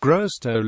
Grosseto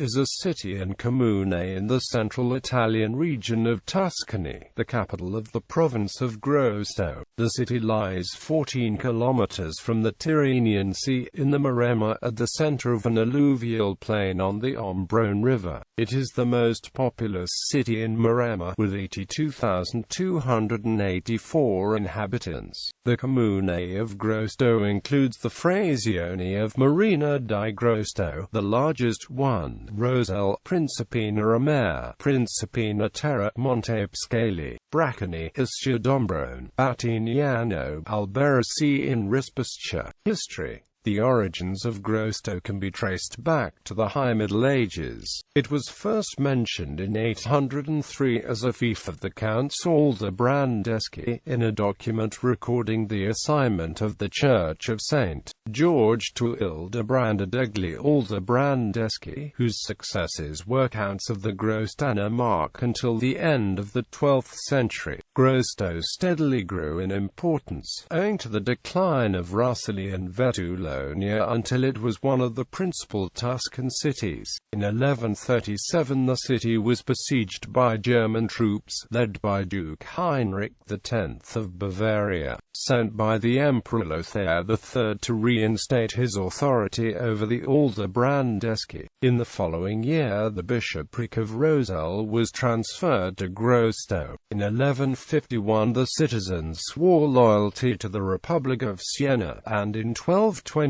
is a city and comune in the central Italian region of Tuscany, the capital of the province of Grosseto. The city lies 14 kilometres from the Tyrrhenian Sea, in the Maremma, at the centre of an alluvial plain on the Ombrone river. It is the most populous city in Maremma, with 82,284 inhabitants. The comune of Grosseto includes the frazioni of Marina di Grosseto, the largest one, Roselle, Principina Mare, Principina Terra, Montepescali, Braccagni, Istia, Ombrone, Batignano, Alberese and Rispescia. History. The origins of Grosseto can be traced back to the High Middle Ages. It was first mentioned in 803 as a fief of the Counts Aldobrandeschi, in a document recording the assignment of the Church of St. George to Ildebranda degli Aldobrandeschi, whose successes were Counts of the Grossetana mark until the end of the 12th century. Grosseto steadily grew in importance, owing to the decline of Roselle and Vetulo, until it was one of the principal Tuscan cities. In 1137 the city was besieged by German troops, led by Duke Heinrich X of Bavaria, sent by the Emperor Lothair III to reinstate his authority over the Aldobrandeschi. In the following year the bishopric of Roselle was transferred to Grosseto. In 1151 the citizens swore loyalty to the Republic of Siena, and in 1222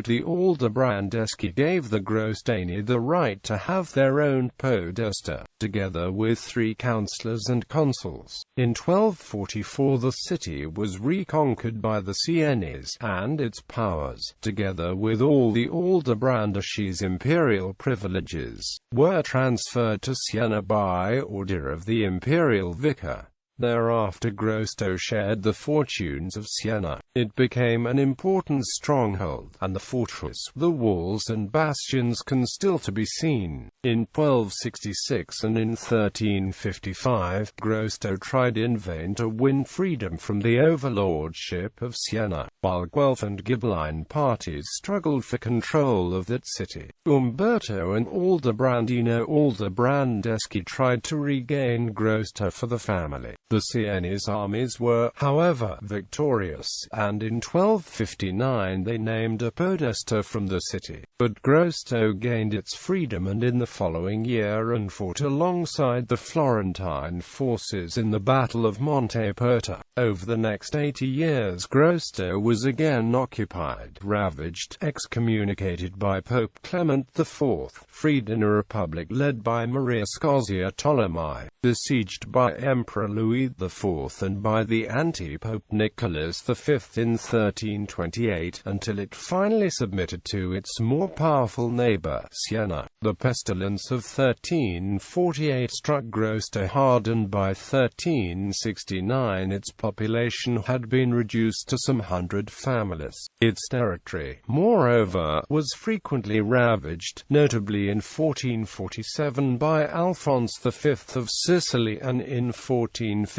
the Aldobrandeschi gave the Grossetani the right to have their own podesta, together with 3 councillors and consuls. In 1244 the city was reconquered by the Sienese, and its powers, together with all the Aldobrandeschi's imperial privileges, were transferred to Siena by order of the imperial vicar. Thereafter Grosseto shared the fortunes of Siena. It became an important stronghold, and the fortress, the walls and bastions can still to be seen. In 1266 and in 1355, Grosseto tried in vain to win freedom from the overlordship of Siena, while Guelph and Ghibelline parties struggled for control of that city. Umberto and Aldobrandino Aldobrandeschi tried to regain Grosseto for the family. The Sienese armies were, however, victorious, and in 1259 they named a podesta from the city. But Grosseto gained its freedom and in the following year and fought alongside the Florentine forces in the Battle of Montepescali. Over the next 80 years Grosseto was again occupied, ravaged, excommunicated by Pope Clement IV, freed in a republic led by Maria Scorzia Ptolemy, besieged by Emperor Louis IV and by the anti-Pope Nicholas V in 1328, until it finally submitted to its more powerful neighbour, Siena. The pestilence of 1348 struck Grosseto hard, and by 1369 its population had been reduced to some 100 families. Its territory, moreover, was frequently ravaged, notably in 1447 by Alphonse V of Sicily and in 1455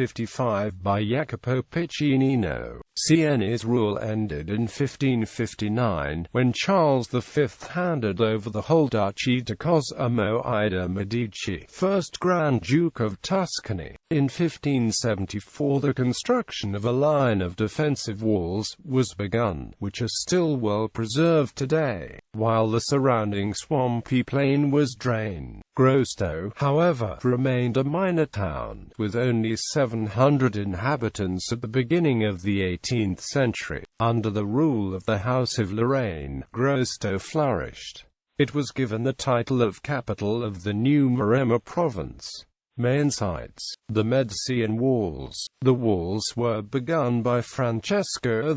by Jacopo Piccinino. Siena's rule ended in 1559, when Charles V handed over the whole duchy to Cosimo I de' Medici, 1st Grand Duke of Tuscany. In 1574 the construction of a line of defensive walls was begun, which are still well preserved today, while the surrounding swampy plain was drained. Grosseto, however, remained a minor town, with only 700 inhabitants at the beginning of the 18th century. Under the rule of the House of Lorraine, Grosseto flourished. It was given the title of capital of the new Maremma province. Main sites. The Medicean walls. The walls were begun by Francesco I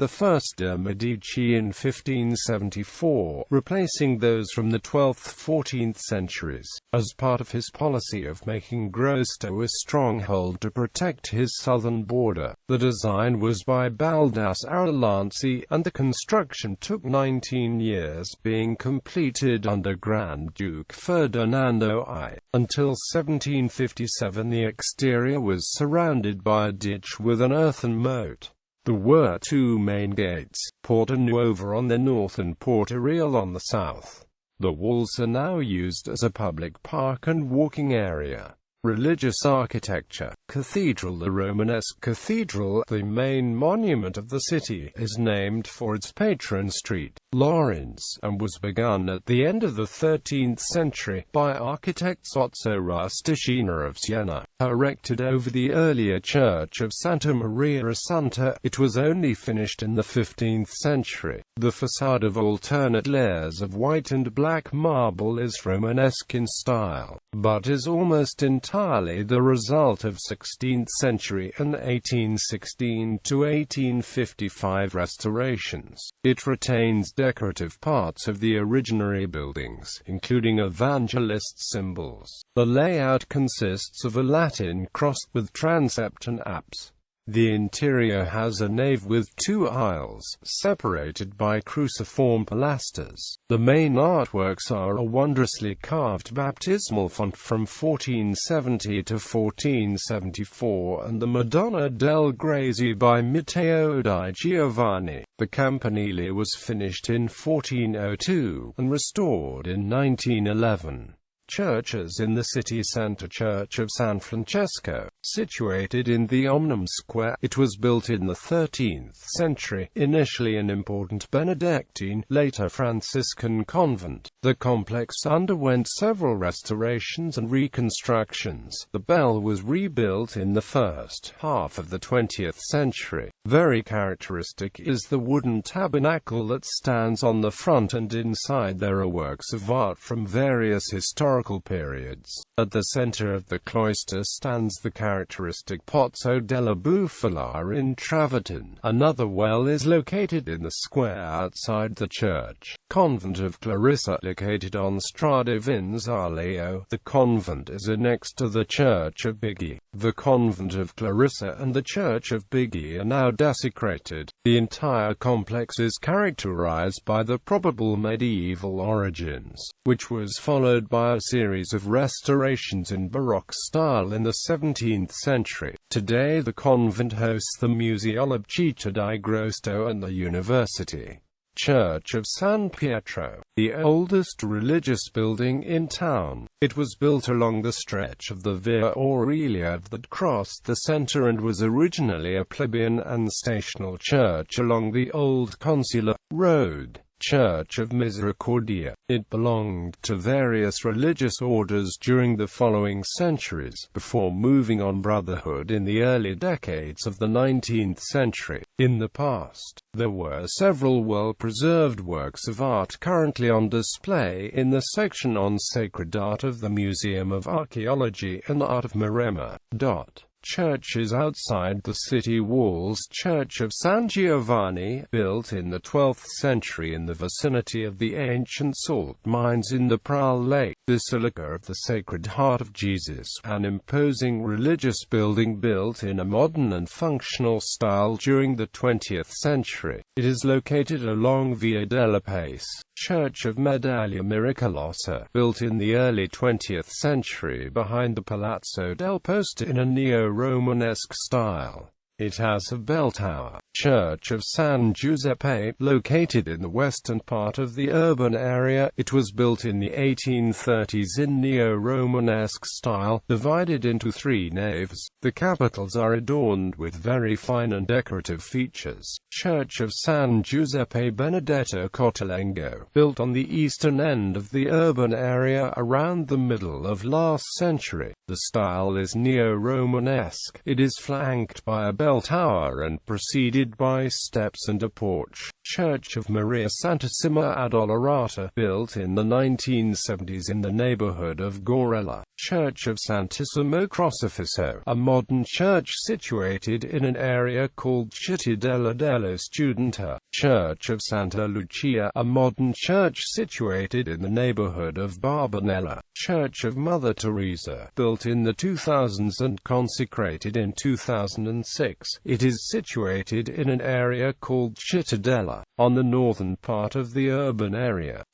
de' Medici in 1574, replacing those from the 12th–14th centuries. As part of his policy of making Grosseto a stronghold to protect his southern border, the design was by Baldassare Lanzi, and the construction took 19 years, being completed under Grand Duke Ferdinando I. Until 1757 the exterior was surrounded by a ditch with an earthen moat. There were 2 main gates, Porta Nuova on the north and Porta Reale on the south. The walls are now used as a public park and walking area. Religious architecture. Cathedral. The Romanesque cathedral, the main monument of the city, is named for its patron St. Lawrence, and was begun at the end of the 13th century by architect Ozzo Rusticina of Siena. Erected over the earlier church of Santa Maria Assunta, it was only finished in the 15th century. The facade of alternate layers of white and black marble is Romanesque in style, but is almost entirely the result of 16th century and 1816 to 1855 restorations. It retains decorative parts of the originary buildings, including evangelist symbols. The layout consists of a Latin cross with transept and apse. The interior has a nave with two aisles, separated by cruciform pilasters. The main artworks are a wondrously carved baptismal font from 1470 to 1474 and the Madonna del Grazie by Matteo di Giovanni. The campanile was finished in 1402, and restored in 1911. Churches in the city centre. Church of San Francesco, situated in the Omnium Square. It was built in the 13th century, initially an important Benedictine, later Franciscan convent. The complex underwent several restorations and reconstructions. The bell was rebuilt in the first half of the 20th century. Very characteristic is the wooden tabernacle that stands on the front, and inside there are works of art from various historical periods. At the center of the cloister stands the characteristic Pozzo della Bufala in travertine. Another well is located in the square outside the church. Convent of Clarissa, located on Strada Vinzarlio. The convent is annexed to the Church of Bigi. The convent of Clarissa and the Church of Bigi are now desecrated. The entire complex is characterized by the probable medieval origins, which was followed by a series of restorations in Baroque style in the 17th century. Today the convent hosts the Museo Città di Grosseto and the university. Church of San Pietro, the oldest religious building in town. It was built along the stretch of the Via Aurelia that crossed the center and was originally a plebeian and stational church along the old Consular Road. Church of Misericordia. It belonged to various religious orders during the following centuries, before moving on brotherhood in the early decades of the 19th century. In the past, there were several well-preserved works of art currently on display in the section on sacred art of the Museum of Archaeology and Art of Maremma.It. Churches outside the city walls. Church of San Giovanni, built in the 12th century in the vicinity of the ancient salt mines in the Pral Lake. Basilica of the Sacred Heart of Jesus, an imposing religious building built in a modern and functional style during the 20th century. It is located along Via della Pace. Church of Medaglia Miracolosa, built in the early 20th century behind the Palazzo del Posta in a neo-Romanesque style. It has a bell tower. Church of San Giuseppe, located in the western part of the urban area. It was built in the 1830s in neo-Romanesque style, divided into three naves. The capitals are adorned with very fine and decorative features. Church of San Giuseppe Benedetto Cottolengo, built on the eastern end of the urban area around the middle of last century. The style is neo-Romanesque. It is flanked by a bell tower and preceded by steps and a porch. Church of Maria Santissima Addolorata, built in the 1970s in the neighborhood of Gorella. Church of Santissimo Crocifisso, a modern church situated in an area called Cittadella della Studenta. Church of Santa Lucia, a modern church situated in the neighborhood of Barbanella. Church of Mother Teresa, built in the 2000s and consecrated in 2006. It is situated in an area called Cittadella, on the northern part of the urban area.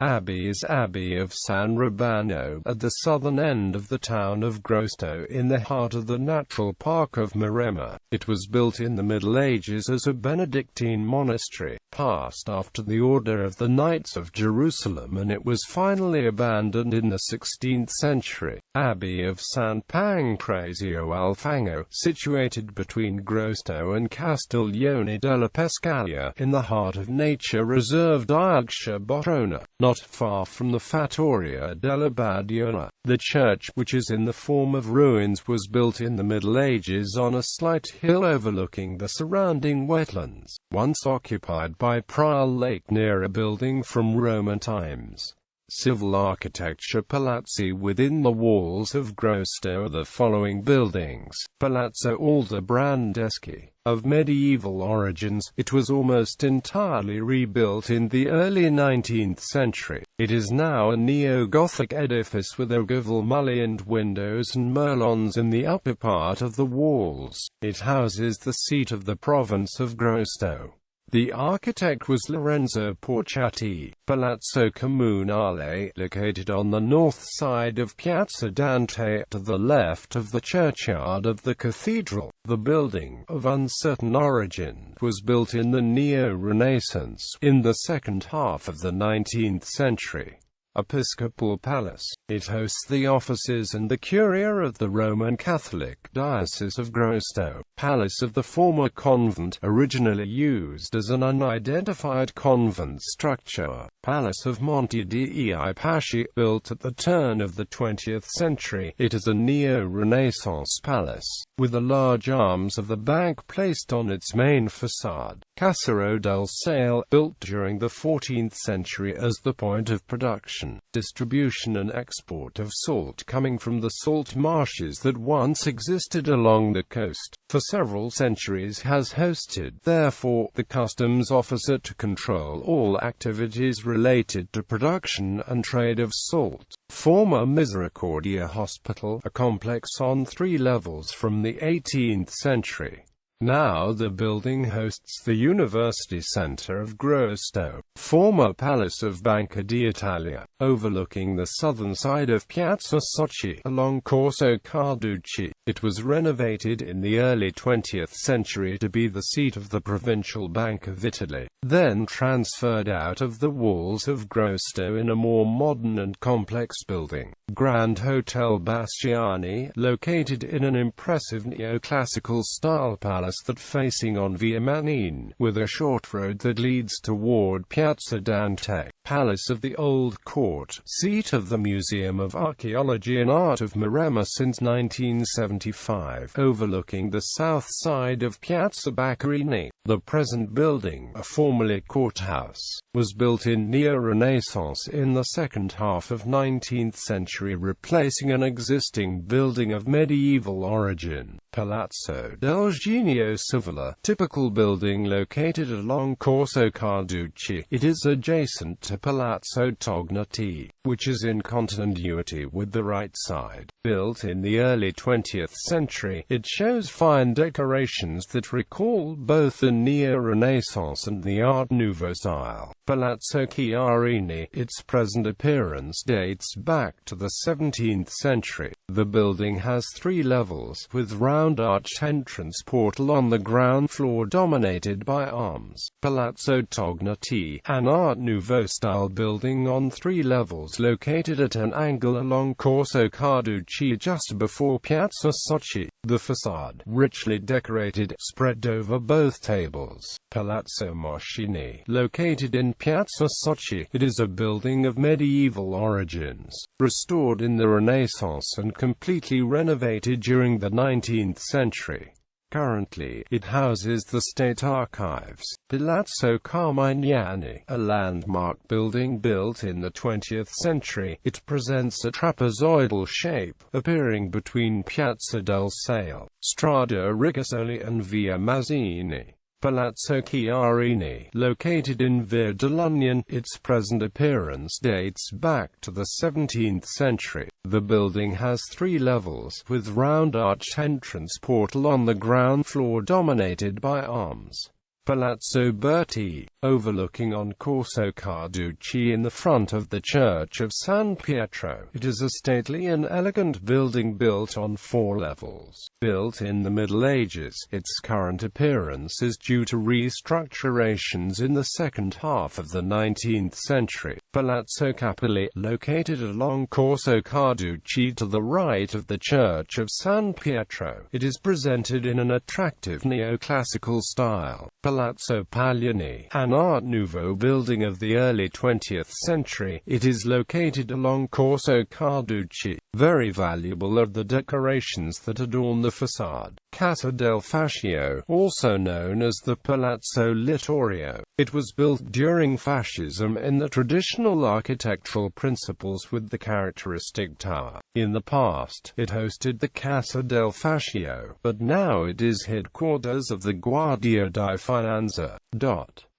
Abbey is Abbey of San Rubano, at the southern end of the town of Grosseto, in the heart of the natural park of Maremma. It was built in the Middle Ages as a Benedictine monastery, passed after the Order of the Knights of Jerusalem, and it was finally abandoned in the 16th century. Abbey of San Pancrazio al Fango, situated between Grosseto and Castiglione della Pescaia, in the heart of nature reserve Dioccia Botrona, not far from the Fattoria della Badiona. The church, which is in the form of ruins, was built in the Middle Ages on a slight hill overlooking the surrounding wetlands, once occupied by Prial Lake, near a building from Roman times. Civil architecture. Palazzi within the walls of Grosseto are the following buildings. Palazzo Aldobrandeschi, of medieval origins, it was almost entirely rebuilt in the early 19th century. It is now a neo-Gothic edifice with ogival mullioned windows and merlons in the upper part of the walls. It houses the seat of the province of Grosseto. The architect was Lorenzo Porciati. Palazzo Comunale, located on the north side of Piazza Dante, to the left of the churchyard of the cathedral. The building, of uncertain origin, was built in the Neo-Renaissance, in the second half of the 19th century. Episcopal Palace. It hosts the offices and the curia of the Roman Catholic Diocese of Grosseto. Palace of the former convent, originally used as an unidentified convent structure. Palace of Monte dei Pasci, built at the turn of the 20th century. It is a neo-Renaissance palace, with the large arms of the bank placed on its main facade. Cassero del Sale, built during the 14th century as the point of production, distribution and export of salt coming from the salt marshes that once existed along the coast. For several centuries has hosted, therefore, the customs officer to control all activities related to production and trade of salt. Former Misericordia Hospital, a complex on 3 levels from the 18th century. Now the building hosts the University Center of Grosseto. Former Palace of Banca d'Italia, overlooking the southern side of Piazza Socci, along Corso Carducci. It was renovated in the early 20th century to be the seat of the Provincial Bank of Italy, then transferred out of the walls of Grosseto in a more modern and complex building. Grand Hotel Bastiani, located in an impressive neoclassical style palace that facing on Via Manine, with a short road that leads toward Piazza Dante. Palace of the Old Court, seat of the Museum of Archaeology and Art of Maremma since 1975, overlooking the south side of Piazza Braccagni. The present building, a formerly courthouse, was built in Neo-Renaissance in the second half of 19th century, replacing an existing building of medieval origin. Palazzo del Genio Civile, typical building located along Corso Carducci. It is adjacent to Palazzo Tognati, which is in continuity with the right side. Built in the early 20th century, it shows fine decorations that recall both the Neo-Renaissance and the Art Nouveau style. Palazzo Chiarini, its present appearance dates back to the 17th century. The building has 3 levels, with round-arched entrance portal on the ground floor dominated by arms. Palazzo Tognati, an Art Nouveau-style building on 3 levels located at an angle along Corso Carducci just before Piazza Socci. The facade, richly decorated, spread over both tables. Palazzo Moschini, located in Piazza Socci. It is a building of medieval origins, restored in the Renaissance and completely renovated during the 19th century. Currently, it houses the State Archives. Palazzo Carmignani, a landmark building built in the 20th century, it presents a trapezoidal shape, appearing between Piazza del Sale, Strada Ricasoli and Via Mazzini. Palazzo Chiarini, located in Via dell'Union, its present appearance dates back to the 17th century. The building has 3 levels, with round-arched entrance portal on the ground floor dominated by arms. Palazzo Berti, overlooking on Corso Carducci in the front of the Church of San Pietro. It is a stately and elegant building built on 4 levels. Built in the Middle Ages, its current appearance is due to restructurations in the second half of the 19th century. Palazzo Capelli, located along Corso Carducci to the right of the Church of San Pietro. It is presented in an attractive neoclassical style. Palazzo Pagliani, an Art Nouveau building of the early 20th century. It is located along Corso Carducci. Very valuable are the decorations that adorn the facade. Casa del Fascio, also known as the Palazzo Littorio. It was built during Fascism in the traditional architectural principles with the characteristic tower. In the past, it hosted the Casa del Fascio, but now it is headquarters of the Guardia di Finanza.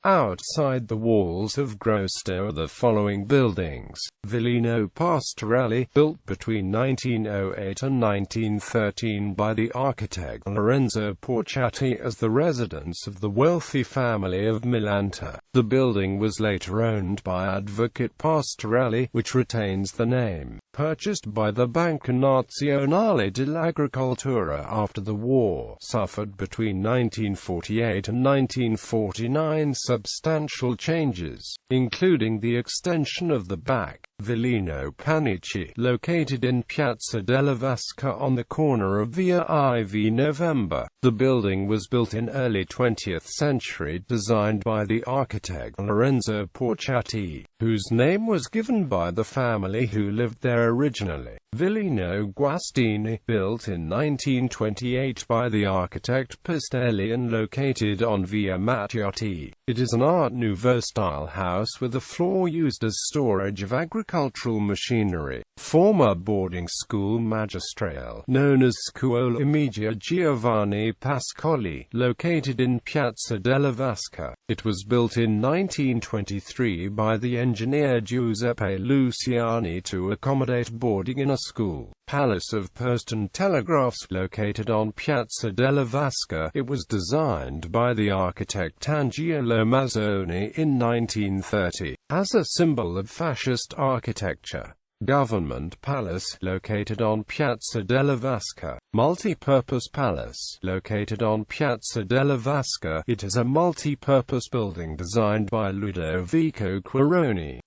Outside the walls of Grosseto are the following buildings. Villino Pastorelli, built between 1908 and 1913 by the architect Lorenzo Porciati as the residence of the wealthy family of Milanta. The building was later owned by Advocate Pastorelli, which retains the name. Purchased by the Banca Nazionale dell'Agricoltura after the war, suffered between 1948 and 1949 substantial changes, including the extension of the back. Villino Panici, located in Piazza della Vasca on the corner of Via IV November. The building was built in early 20th century, designed by the architect Lorenzo Porciati, whose name was given by the family who lived there originally. Villino Guastini, built in 1928 by the architect Pistelli and located on Via Matteotti. It is an Art Nouveau-style house with a floor used as storage of agricultural machinery. Former boarding school magistrale, known as Scuola Media Giovanni Pascoli, located in Piazza della Vasca. It was built in 1923 by the engineer Giuseppe Luciani to accommodate boarding in a school. Palace of Post and Telegraphs, located on Piazza della Vasca. It was designed by the architect Angelo Mazzoni in 1930, as a symbol of fascist architecture. Government Palace, located on Piazza della Vasca. Multi-purpose Palace, located on Piazza della Vasca. It is a multi-purpose building designed by Ludovico Quironi.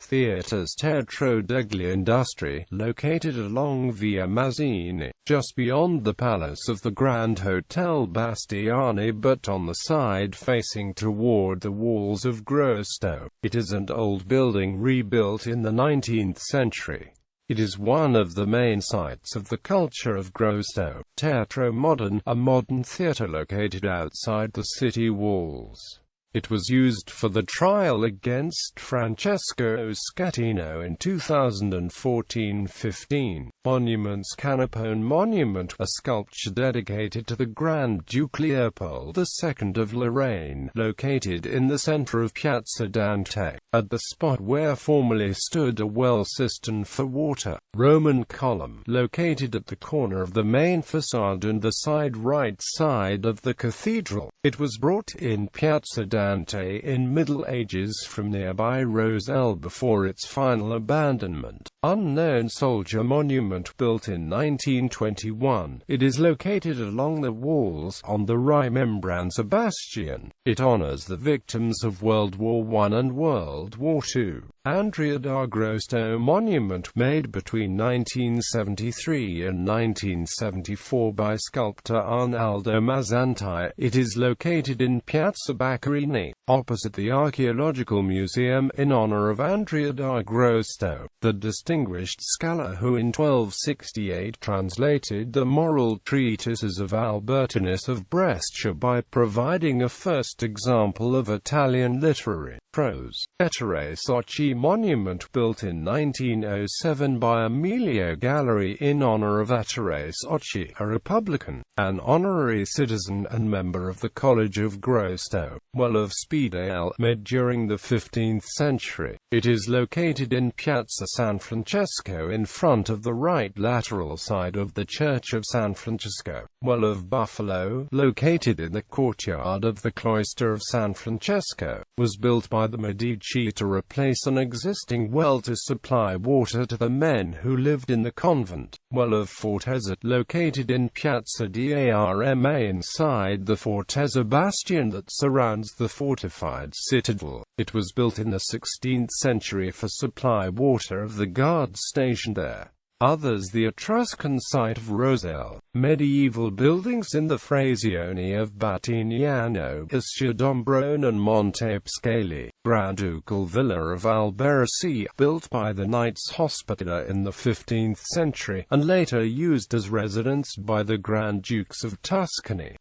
Theatres Teatro degli Industri, located along Via Mazzini, just beyond the Palace of the Grand Hotel Bastiani but on the side facing toward the walls of Grosseto. It is an old building rebuilt in the 19th century. It is one of the main sites of the culture of Grosseto. Teatro Modern, a modern theatre located outside the city walls. It was used for the trial against Francesco Schettino in 2014-15. Monuments Canopone Monument, a sculpture dedicated to the Grand Duke Leopold II of Lorraine, located in the center of Piazza Dante, at the spot where formerly stood a well cistern for water. Roman column, located at the corner of the main facade and the right side of the cathedral. It was brought in Piazza Dante in Middle Ages from nearby Roselle before its final abandonment. Unknown soldier monument, built in 1921. It is located along the walls on the Rimembranza bastion. It honors the victims of World War I and World War II. Andrea da Grosseto monument, made between 1973 and 1974 by sculptor Arnaldo Mazzanti. It is located in Piazza Baccarini, opposite the Archaeological Museum, in honor of Andrea da Grosseto, the distinguished scholar who in 1268 translated the moral treatises of Albertinus of Brescia by providing a first example of Italian literary Prose. Ettore Sacchi monument built in 1907 by Emilio Gallery in honor of Ettore Sacchi, a Republican, an honorary citizen and member of the College of Grosseto. Well of Spedale, made during the 15th century. It is located in Piazza San Francesco in front of the right lateral side of the Church of San Francesco. Well of Buffalo, located in the courtyard of the cloister of San Francesco, was built by the Medici to replace an existing well to supply water to the men who lived in the convent. Well of Fortezza, located in Piazza d'Arma inside the Fortezza bastion that surrounds the fortified citadel. It was built in the 16th century for supply water of the guards stationed there. Others: the Etruscan site of Roselle, medieval buildings in the frazioni of Batignano, Istia, Ombrone and Montepescali, Granducal Villa of Alberese, built by the Knights Hospitaller in the 15th century, and later used as residence by the Grand Dukes of Tuscany.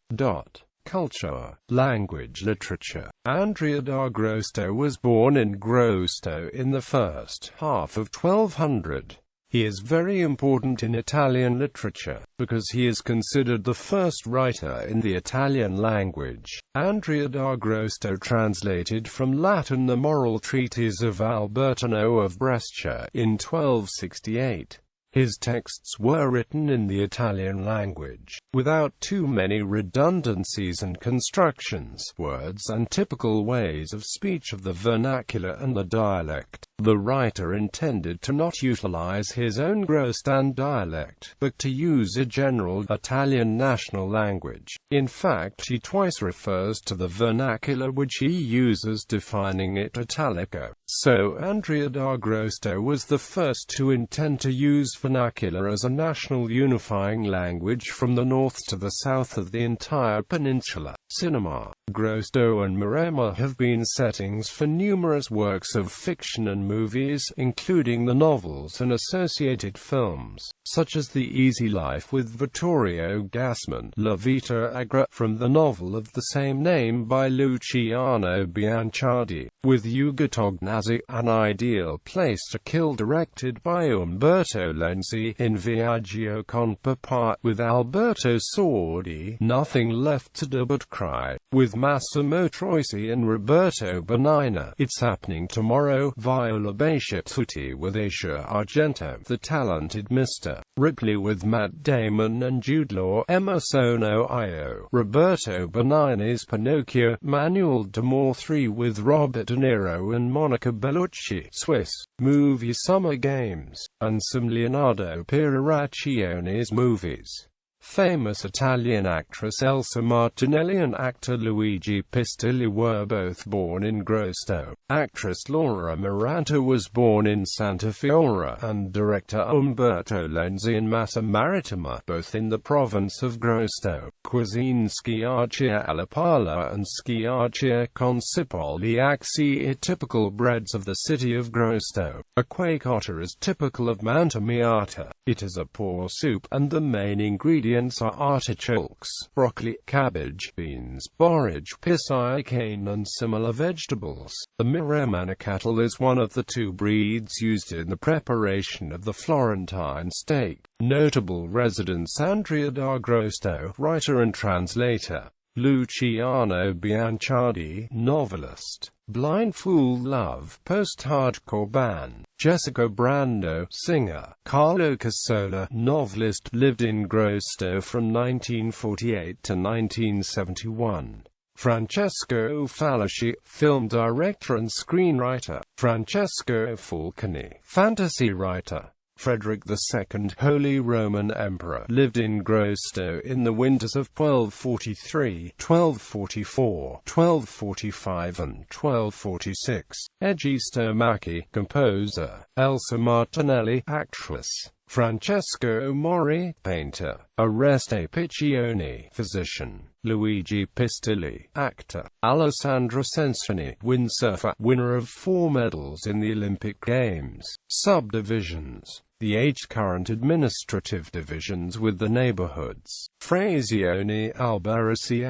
Culture, language, literature. Andrea da Grosseto was born in Grosseto in the first half of 1200. He is very important in Italian literature, because he is considered the first writer in the Italian language. Andrea da Grosseto translated from Latin the moral treatise of Albertino of Brescia in 1268. His texts were written in the Italian language, without too many redundancies and constructions, words and typical ways of speech of the vernacular and the dialect. The writer intended to not utilize his own Grossetan dialect, but to use a general Italian national language. In fact, he twice refers to the vernacular which he uses, defining it Italico. So, Andrea da Grosseto was the first to intend to use vernacular as a national unifying language from the north to the south of the entire peninsula. Cinema. Grosseto and Maremma have been settings for numerous works of fiction and movies, including the novels and associated films, such as The Easy Life with Vittorio Gassman, La Vita Agra, from the novel of the same name by Luciano Bianciardi, with Ugo Tognazzi, An Ideal Place to Kill directed by Umberto Lenzi, In Viaggio con Papa, with Alberto Sordi, Nothing Left to Do But Cry, with Massimo Troisi and Roberto Benigna, It's Happening Tomorrow, Viola Bacia Tutti with Asia Argento, The Talented Mr. Ripley with Matt Damon and Jude Law, Emersono Io, Roberto Benigni's Pinocchio, Manuel de Moore 3 with Robert De Niro and Monica Bellucci, Swiss movie Summer Games, and some Leonardo Pieraccione's movies. Famous Italian actress Elsa Martinelli and actor Luigi Pistilli were both born in Grosseto. Actress Laura Miranda was born in Santa Fiora, and director Umberto Lenzi in Massa Marittima, both in the province of Grosseto. Cuisine: sciarcia alla pala and sciarcia con cipolle axi, typical breads of the city of Grosseto. A quacotta is typical of Montemiata. It is a poor soup, and the main ingredients are artichokes, broccoli, cabbage, beans, borage, pisai cane and similar vegetables. The Maremma cattle is one of the two breeds used in the preparation of the Florentine steak. Notable residents: Andrea da Grosseto, writer and translator; Luciano Bianciardi, novelist; Blind Fool Love, post-hardcore band; Jessica Brando, singer; Carlo Casola, novelist, lived in Grosseto from 1948 to 1971. Francesco Falasci, film director and screenwriter; Francesco Falconi, fantasy writer; Frederick II, Holy Roman Emperor, lived in Grosseto in the winters of 1243, 1244, 1245 and 1246. Egisto Macchi, composer; Elsa Martinelli, actress; Francesco Mori, painter; Oreste Piccioni, physician; Luigi Pistilli, actor; Alessandro Censoni, windsurfer, winner of 4 medals in the Olympic Games. Subdivisions: The 8 current administrative divisions with the neighborhoods: Frazioni, Alberese,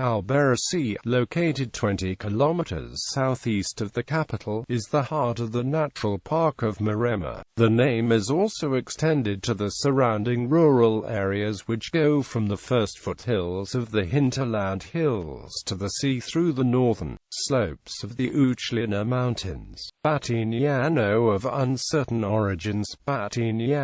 located 20 kilometers southeast of the capital, is the heart of the natural park of Maremma. The name is also extended to the surrounding rural areas which go from the first foothills of the hinterland hills to the sea through the northern slopes of the Uccelina Mountains. Batignano, of uncertain origins. Batignano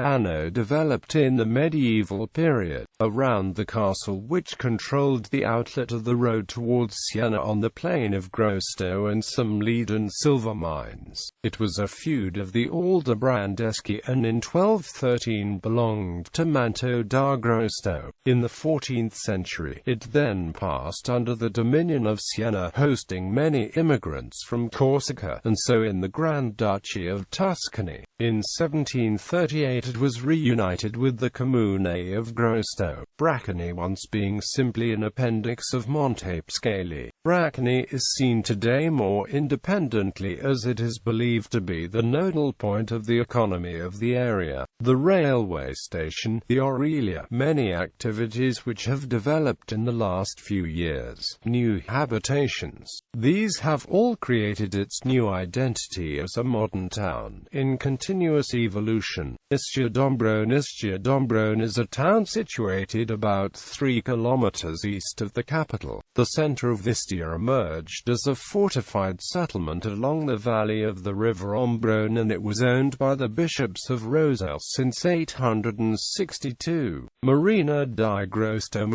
developed in the medieval period, around the castle which controlled the outlet of the road towards Siena on the plain of Grosseto and some lead and silver mines. It was a feud of the Aldobrandeschi and in 1213 belonged to Manto da Grosseto. In the 14th century, it then passed under the dominion of Siena, hosting many immigrants from Corsica, and so in the Grand Duchy of Tuscany. In 1738 it was reunited with the comune of Grosseto, Braccagni once being simply an appendix of Montepescali. Braccagni is seen today more independently as it is believed to be the nodal point of the economy of the area. The railway station, the Aurelia, many activities which have developed in the last few years, new habitations. These have all created its new identity as a modern town, in continuous evolution. Istia-d'Ombrone is a town situated about 3 kilometers east of the capital. The center of Istia emerged as a fortified settlement along the valley of the river Ombrone, and it was owned by the bishops of Roselle since 862. Marina di Grosseto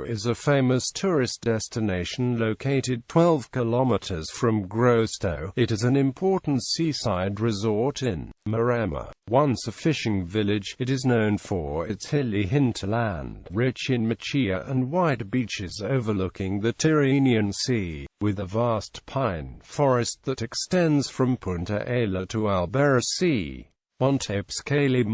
is a famous tourist destination located 12 kilometers from Grosseto. It is an important seaside resort in Maremma. Once a fishing village, it is known for its hilly hinterland, rich in macchia and wide beaches overlooking the Tyrrhenian Sea, with a vast pine forest that extends from Punta Ala to Alberese. Montepescali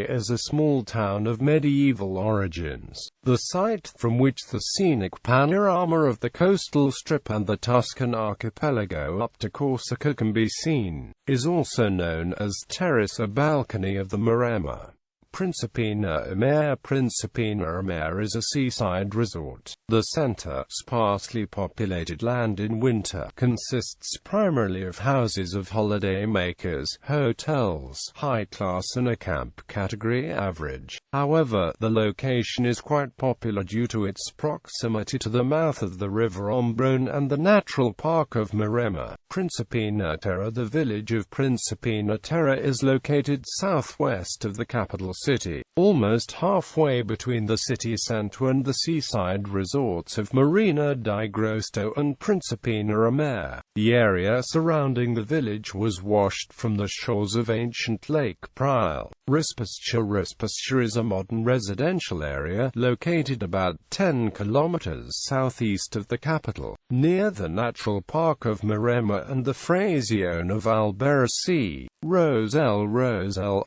is a small town of medieval origins. The site from which the scenic panorama of the coastal strip and the Tuscan archipelago up to Corsica can be seen, is also known as terrace or balcony of the Maremma. Principina Terra is a seaside resort. The center, sparsely populated land in winter, consists primarily of houses of holiday makers, hotels, high class and a camp category average. However, the location is quite popular due to its proximity to the mouth of the river Ombrone and the natural park of Maremma. Principina Terra. The village of Principina Terra is located southwest of the capital city, almost halfway between the city centre and the seaside resorts of Marina di Grosseto and Principina Terra. The area surrounding the village was washed from the shores of ancient Lake Prial. Rispescia is a modern residential area, located about 10 kilometers southeast of the capital, near the natural park of Maremma and the frazione of Alberese. Roselle,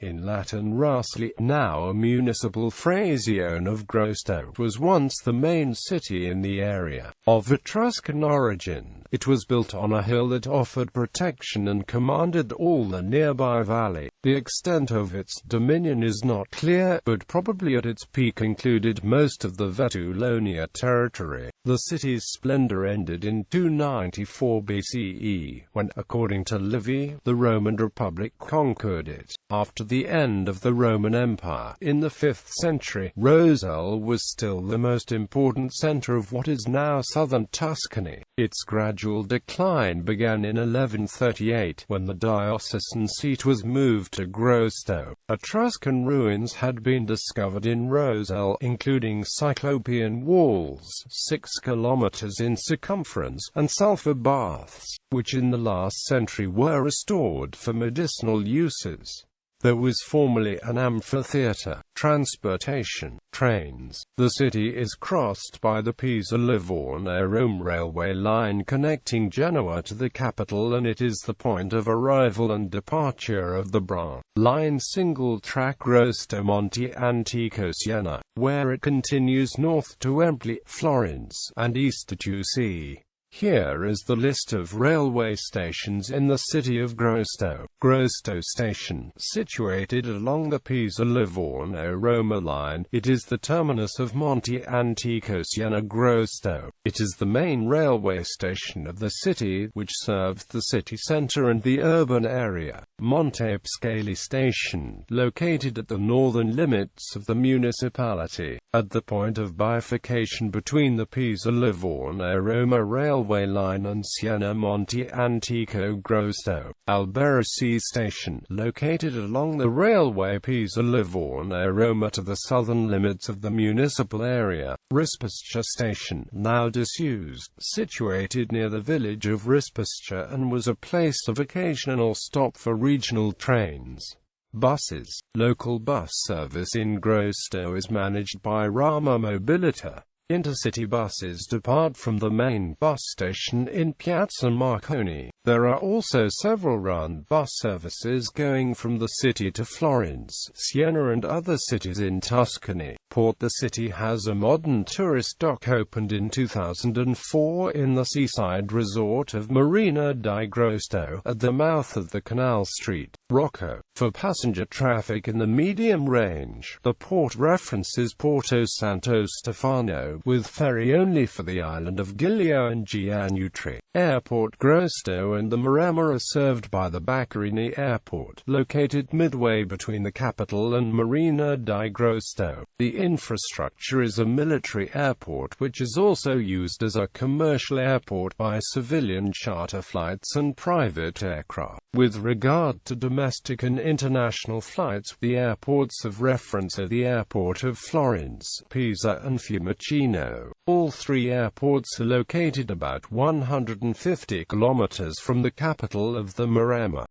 in Latin Roselle, now a municipal frazione of Grosseto, was once the main city in the area. Of Etruscan origin, it was built on a hill that offered protection and commanded all the nearby valley. The extent of its dominion is not clear, but probably at its peak included most of the Vetulonia territory. The city's splendor ended in 294 BCE, when, according to Livy, the Roman Republic conquered it. After the end of the Roman Empire, in the 5th century, Roselle was still the most important center of what is now southern Tuscany. Its gradual decline began in 1138, when the diocesan seat was moved to Grosseto. Etruscan ruins had been discovered in Roselle, including Cyclopean walls, 6 kilometers in circumference, and sulfur baths, which in the last century were restored for medicinal uses. There was formerly an amphitheater. Transportation. Trains. The city is crossed by the Pisa-Livorno-Rome railway line connecting Genoa to the capital, and it is the point of arrival and departure of the Bra line single-track Grosseto-Monte Antico-Siena, where it continues north to Empoli, Florence, and east to Tuscany. Here is the list of railway stations in the city of Grosseto. Grosseto Station, situated along the Pisa-Livorno-Roma line. It is the terminus of Monte Antico Siena-Grosseto. It is the main railway station of the city, which serves the city centre and the urban area. Montepescali Station, located at the northern limits of the municipality, at the point of bifurcation between the Pisa-Livorno-Roma railway line and Siena-Monte Antico Grosseto. Alberese Station, located along the railway Pisa-Livorno-Roma to the southern limits of the municipal area. Rispescia Station, now disused, situated near the village of Rispescia and was a place of occasional stop for regional trains. Buses. Local bus service in Grosseto is managed by Rama Mobilità. Intercity buses depart from the main bus station in Piazza Marconi. There are also several round bus services going from the city to Florence, Siena and other cities in Tuscany. Port. The city has a modern tourist dock opened in 2004 in the seaside resort of Marina di Grosseto, at the mouth of the Canal Street. Rocco. For passenger traffic in the medium range, the port references Porto Santo Stefano, with ferry only for the island of Giglio and Giannutri. Airport. Grosseto and the Maremma are served by the Braccagni Airport, located midway between the capital and Marina di Grosseto. The infrastructure is a military airport which is also used as a commercial airport by civilian charter flights and private aircraft. With regard to domestic and international flights, the airports of reference are the airport of Florence, Pisa and Fiumicino. All three airports are located about 150 kilometers from the capital of the Maremma.